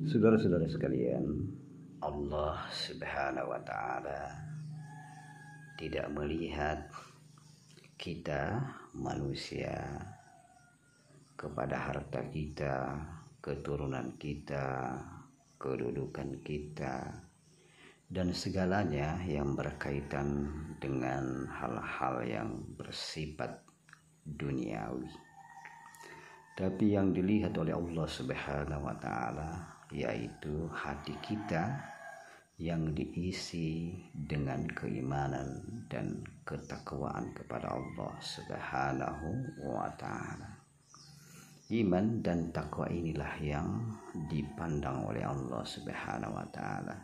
Saudara-saudara sekalian, Allah Subhanahu wa Ta'ala tidak melihat kita manusia kepada harta kita, keturunan kita, kedudukan kita, dan segalanya yang berkaitan dengan hal-hal yang bersifat duniawi. Tapi yang dilihat oleh Allah Subhanahu wa Ta'ala yaitu hati kita yang diisi dengan keimanan dan ketakwaan kepada Allah Subhanahu wa Ta'ala. Iman dan takwa inilah yang dipandang oleh Allah Subhanahu wa Ta'ala,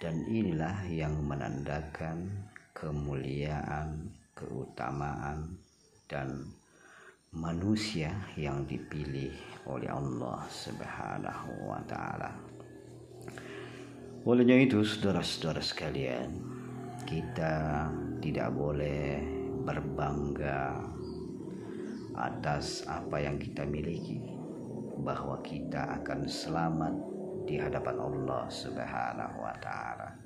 dan inilah yang menandakan kemuliaan, keutamaan, dan manusia yang dipilih oleh Allah Subhanahu wa Ta'ala. Olehnya itu, saudara-saudara sekalian, kita tidak boleh berbangga atas apa yang kita miliki, bahwa kita akan selamat di hadapan Allah Subhanahu wa Ta'ala.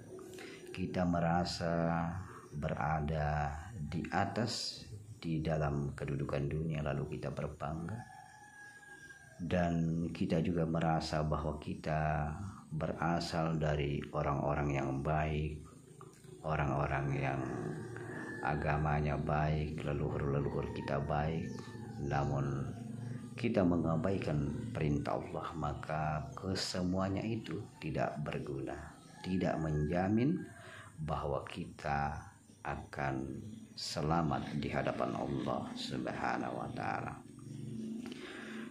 Kita merasa berada di atas di dalam kedudukan dunia, lalu kita berbangga, dan kita juga merasa bahwa kita berasal dari orang-orang yang baik, orang-orang yang agamanya baik, leluhur-leluhur kita baik. Namun kita mengabaikan perintah Allah, maka kesemuanya itu tidak berguna, tidak menjamin bahwa kita akan selamat di hadapan Allah Subhanahu wa Ta'ala.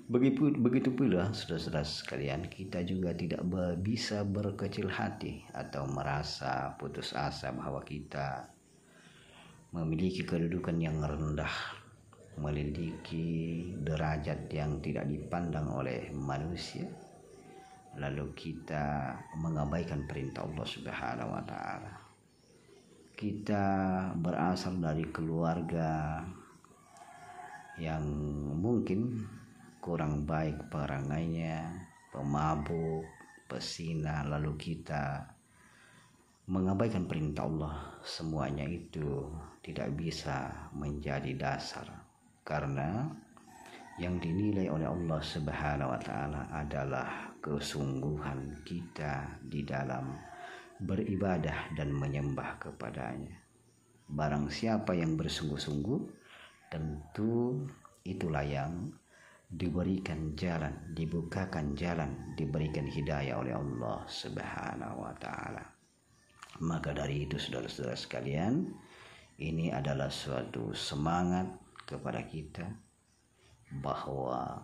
Begitu pula, saudara-saudara sekalian, kita juga tidak bisa berkecil hati atau merasa putus asa bahwa kita memiliki kedudukan yang rendah, memiliki derajat yang tidak dipandang oleh manusia, lalu kita mengabaikan perintah Allah Subhanahu wa Ta'ala. Kita berasal dari keluarga yang mungkin kurang baik perangainya, pemabuk, pesina, lalu kita mengabaikan perintah Allah. Semuanya itu tidak bisa menjadi dasar, karena yang dinilai oleh Allah Subhanahu wa Ta'ala adalah kesungguhan kita di dalam beribadah dan menyembah kepadanya. Barang siapa yang bersungguh-sungguh, tentu itulah yang diberikan jalan, dibukakan jalan, diberikan hidayah oleh Allah Subhanahu wa Ta'ala. Maka dari itu, saudara-saudara sekalian, ini adalah suatu semangat kepada kita bahwa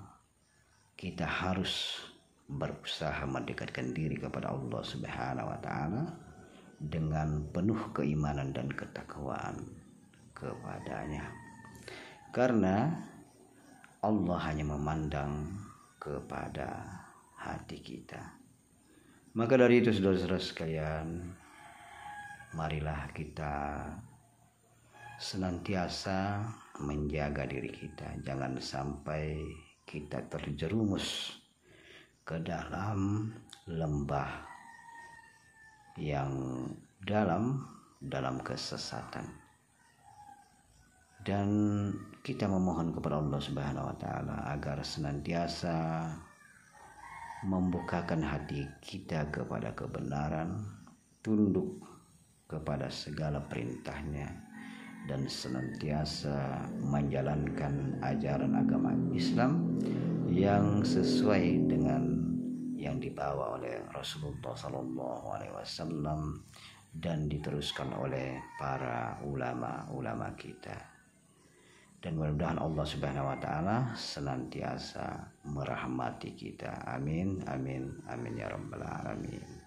kita harus berusaha mendekatkan diri kepada Allah Subhanahu wa Ta'ala dengan penuh keimanan dan ketakwaan kepadanya, karena Allah hanya memandang kepada hati kita. Maka dari itu, saudara-saudara sekalian, marilah kita senantiasa menjaga diri kita, jangan sampai kita terjerumus ke dalam lembah yang dalam kesesatan. Dan kita memohon kepada Allah Subhanahu wa Ta'ala agar senantiasa membukakan hati kita kepada kebenaran, tunduk kepada segala perintahnya, dan senantiasa menjalankan ajaran agama Islam yang sesuai dengan yang dibawa oleh Rasulullah SAW dan diteruskan oleh para ulama-ulama kita. Dan mudah-mudahan Allah Subhanahu wa Ta'ala senantiasa merahmati kita. Amin, amin, amin ya rabbal alamin.